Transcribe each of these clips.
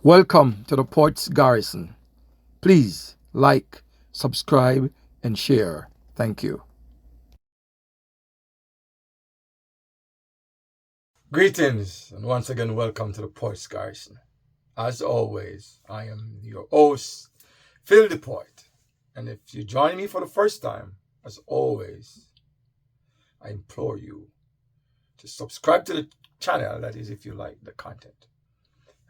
Welcome to the Ports Garrison. Please like, subscribe, and share. Thank you. Greetings, and once again, welcome to the Ports Garrison. As always, I am your host, Phil the Poet. And if you join me for the first time, as always, I implore you to subscribe to the channel, that is, if you like the content.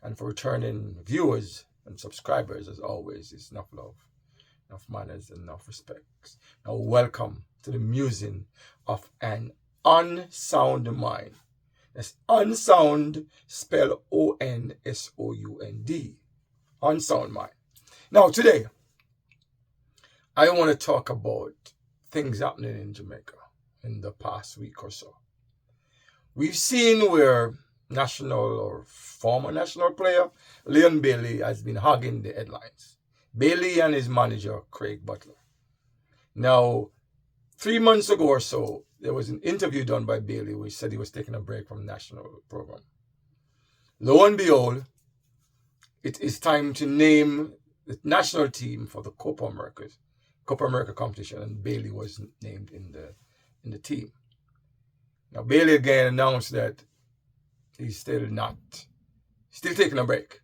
And for returning viewers and subscribers, as always, it's enough love, enough manners, and enough respect. Now, welcome to the musing of an unsound mind. That's unsound, spelled O-N-S-O-U-N-D. Unsound mind. Now, today, I want to talk about things happening in Jamaica in the past week or so. We've seen where national or former national player Leon Bailey has been hogging the headlines. Bailey and his manager, Craig Butler. Now, 3 months ago or so, there was an interview done by Bailey which said he was taking a break from the national program. Lo and behold, it is time to name the national team for the Copa America competition, and Bailey was named in the team. Now, Bailey again announced that he's still taking a break,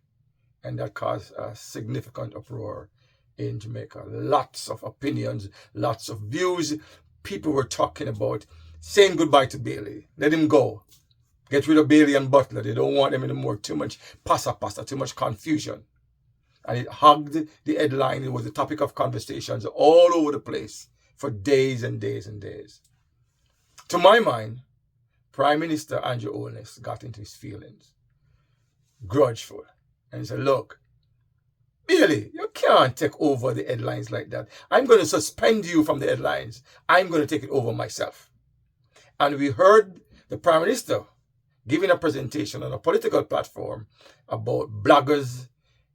and that caused a significant uproar in Jamaica. Lots of opinions, lots of views. People were talking about saying goodbye to Bailey. Let him go. Get rid of Bailey and Butler. They don't want them anymore. Too much passa, too much confusion. And it hugged the headline. It was the topic of conversations all over the place for days and days and days. To my mind, Prime Minister Andrew Holness got into his feelings, grudgeful, and he said, look, Bailey, you can't take over the headlines like that. I'm going to suspend you from the headlines. I'm going to take it over myself. And we heard the Prime Minister giving a presentation on a political platform about bloggers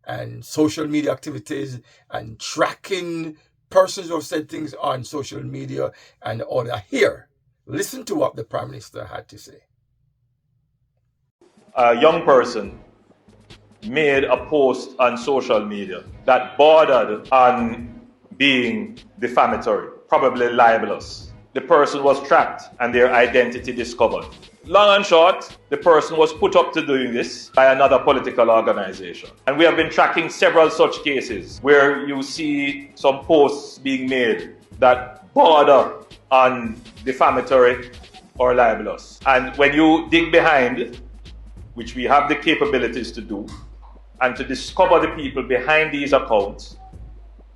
and social media activities and tracking persons who have said things on social media and all that. Here, listen to what the Prime Minister had to say. A young person made a post on social media that bordered on being defamatory, probably libelous. The person was tracked and their identity discovered. Long and short, the person was put up to doing this by another political organization. And we have been tracking several such cases where you see some posts being made that border on defamatory or libelous. And when you dig behind, which we have the capabilities to do, and to discover the people behind these accounts,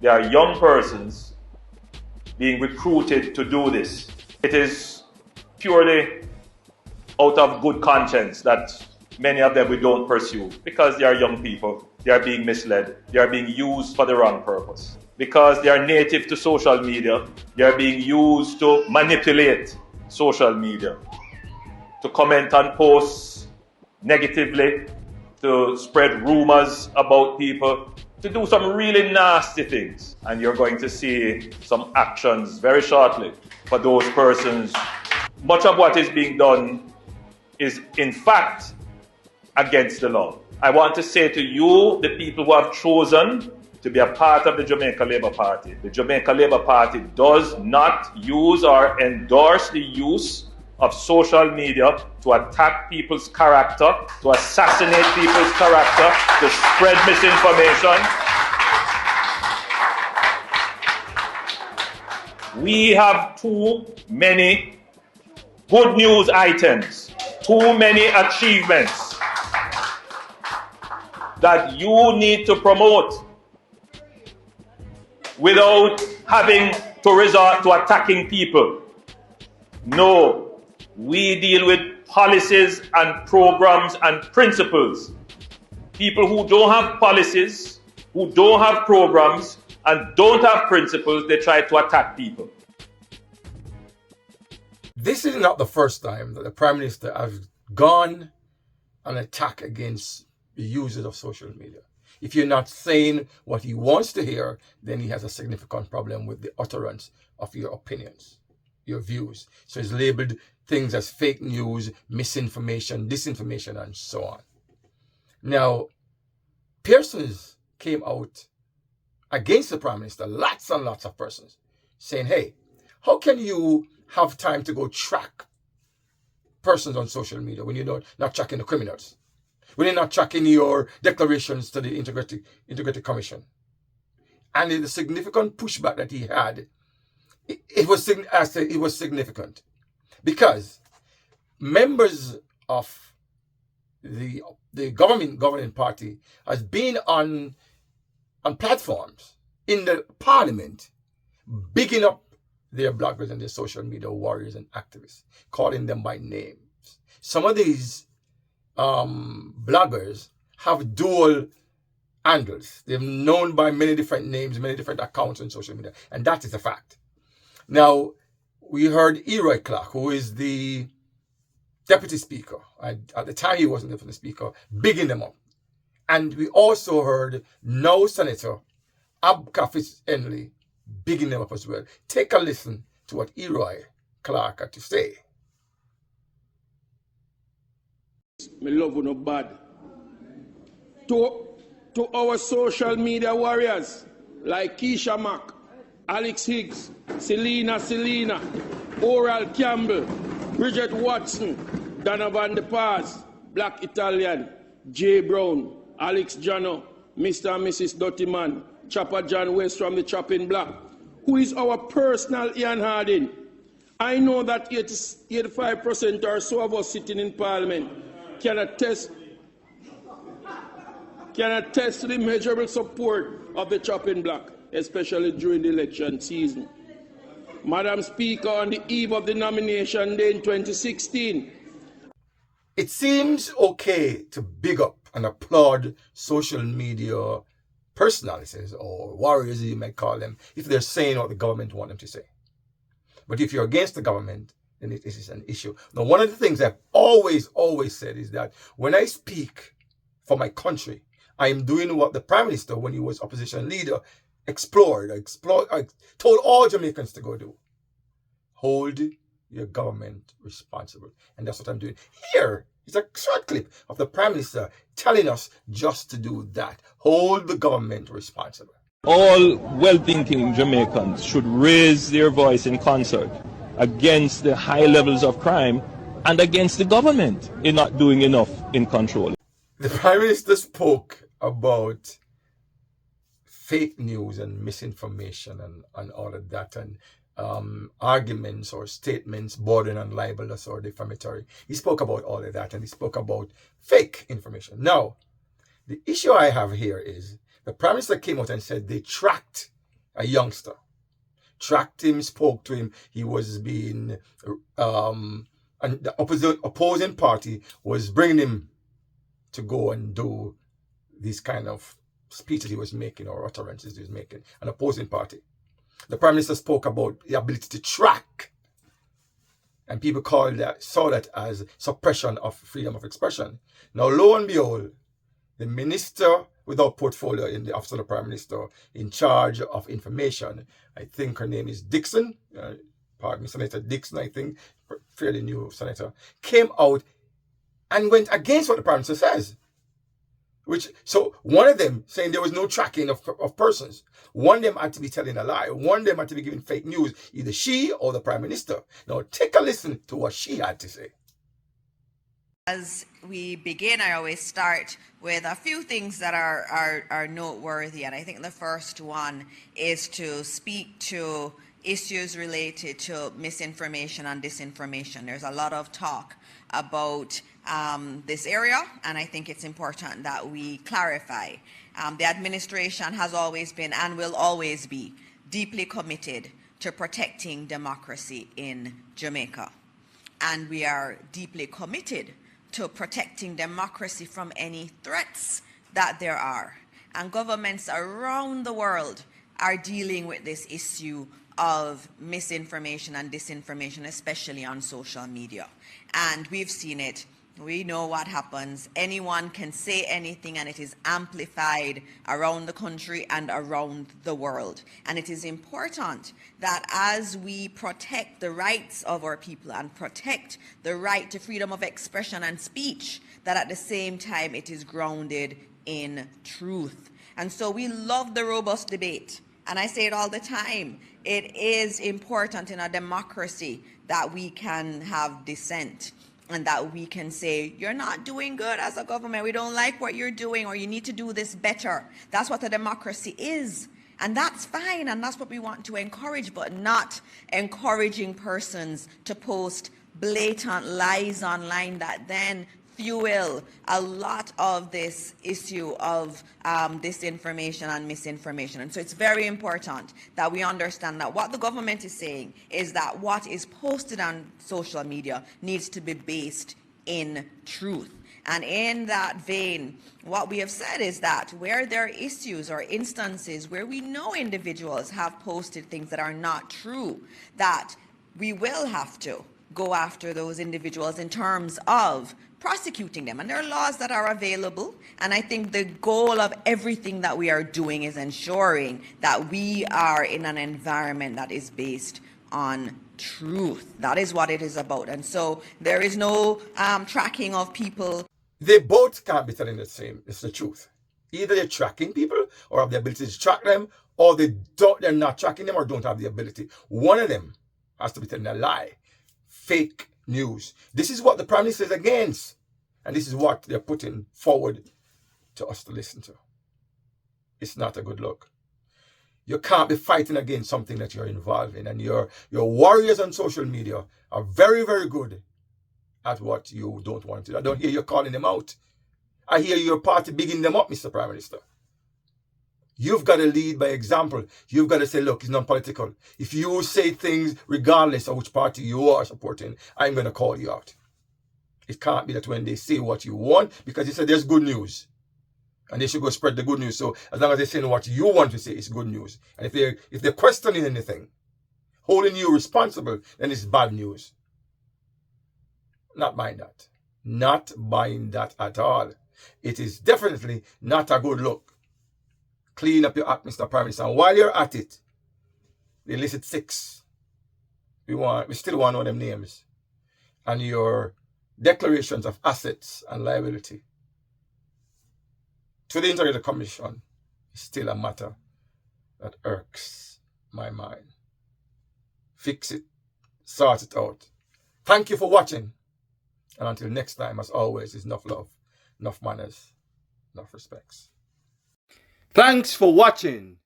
there are young persons being recruited to do this. It is purely out of good conscience that many of them we don't pursue, because they are young people, they are being misled, they are being used for the wrong purpose. Because they are native to social media, they are being used to manipulate social media, to comment on posts negatively, to spread rumors about people, to do some really nasty things. And you're going to see some actions very shortly for those persons. Much of what is being done is in fact against the law. I want to say to you, the people who have chosen to be a part of the Jamaica Labour Party, the Jamaica Labour Party does not use or endorse the use of social media to attack people's character, to assassinate people's character, to spread misinformation. We have too many good news items, too many achievements that you need to promote without having to resort to attacking people. No. We deal with policies and programs and principles. People who don't have policies, who don't have programs, and don't have principles, they try to attack people. This is not the first time that the Prime Minister has gone on attack against the users of social media. If you're not saying what he wants to hear, then he has a significant problem with the utterance of your opinions, your views. So he's labeled things as fake news, misinformation, disinformation, and so on. Now, persons came out against the Prime Minister, lots and lots of persons, saying, hey, how can you have time to go track persons on social media when you're not tracking the criminals? When you're not tracking your declarations to the Integrity Commission? And the significant pushback that he had, it was significant because members of the governing party has been on platforms in the parliament bigging up their bloggers and their social media warriors and activists, calling them by names. Some of these bloggers have dual handles. They're known by many different names, many different accounts on social media, and that is a fact. Now, we heard Eroy Clark, who is the deputy speaker. At the time, he wasn't the deputy speaker, bigging them up. And we also heard now Senator Abkafis Henley bigging them up as well. Take a listen to what Eroy Clark had to say. Me love you no bad. To our social media warriors like Keisha Mack, Alex Higgs, Selena, Oral Campbell, Bridget Watson, Donovan De Paz, Black Italian, Jay Brown, Alex Jano, Mr. and Mrs. Dottyman, Chopper John West from the Chopping Block, who is our personal Ian Harding. I know that 85% or so of us sitting in Parliament can attest to the measurable support of the Chopping Block, especially during the election season. Madam Speaker, on the eve of the nomination day in 2016, it seems okay to big up and applaud social media personalities or warriors, as you might call them, if they're saying what the government want them to say. But if you're against the government, then it is an issue. Now, one of the things I've always said is that when I speak for my country, I am doing what the Prime Minister, when he was opposition leader, I told all Jamaicans to go do. Hold your government responsible. And that's what I'm doing. Here is a short clip of the Prime Minister telling us just to do that. Hold the government responsible. All well-thinking Jamaicans should raise their voice in concert against the high levels of crime and against the government in not doing enough in control. The Prime Minister spoke about fake news and misinformation and all of that, and arguments or statements bordering on libelous or defamatory. He spoke about all of that, and he spoke about fake information. Now, the issue I have here is the Prime Minister came out and said they tracked a youngster. Tracked him, spoke to him. He was being, and the opposing party was bringing him to go and do these kind of speeches he was making or utterances he was making, an opposing party. The Prime Minister spoke about the ability to track, and people saw that as suppression of freedom of expression. Now, lo and behold, the minister without portfolio in the office of the Prime Minister in charge of information, I think her name is Dixon, Senator Dixon, I think, fairly new senator, came out and went against what the Prime Minister says. So one of them saying there was no tracking of persons. One of them had to be telling a lie. One of them had to be giving fake news, either she or the Prime Minister. Now take a listen to what she had to say. As we begin, I always start with a few things that are noteworthy, and I think the first one is to speak to issues related to misinformation and disinformation. There's a lot of talk about this area, and I think it's important that we clarify. The administration has always been and will always be deeply committed to protecting democracy in Jamaica. And we are deeply committed to protecting democracy from any threats that there are. And governments around the world are dealing with this issue of misinformation and disinformation, especially on social media. And we've seen it. We know what happens. Anyone can say anything, and it is amplified around the country and around the world. And it is important that as we protect the rights of our people and protect the right to freedom of expression and speech, that at the same time it is grounded in truth. And so we love the robust debate. And I say it all the time. It is important in a democracy that we can have dissent and that we can say, you're not doing good as a government. We don't like what you're doing, or you need to do this better. That's what a democracy is. And that's fine, and that's what we want to encourage, but not encouraging persons to post blatant lies online that then fuel a lot of this issue of disinformation and misinformation. And so it's very important that we understand that what the government is saying is that what is posted on social media needs to be based in truth. And in that vein, what we have said is that where there are issues or instances where we know individuals have posted things that are not true, that we will have to go after those individuals in terms of prosecuting them. And there are laws that are available. And I think the goal of everything that we are doing is ensuring that we are in an environment that is based on truth. That is what it is about. And so there is no tracking of people. They both can't be telling the same. It's the truth. Either they're tracking people or have the ability to track them, or they're not tracking them or don't have the ability. One of them has to be telling a lie. Fake news. This is what the Prime Minister is against. And this is what they're putting forward to us to listen to. It's not a good look. You can't be fighting against something that you're involved in. And your warriors on social media are very, very good at what you don't want to do. I don't hear you calling them out. I hear your party bigging them up, Mr. Prime Minister. You've got to lead by example. You've got to say, look, it's non-political. If you say things regardless of which party you are supporting, I'm going to call you out. It can't be that when they say what you want, because you said there's good news, and they should go spread the good news. So as long as they're saying what you want to say, it's good news. And if they're questioning anything, holding you responsible, then it's bad news. Not buying that. Not buying that at all. It is definitely not a good look. Clean up your act, Mr. Prime Minister. And while you're at it, they listed 6. We still want to know them names. And your declarations of assets and liability to the Integrity Commission is still a matter that irks my mind. Fix it. Sort it out. Thank you for watching. And until next time, as always, is enough love, enough manners, enough respects. Thanks for watching.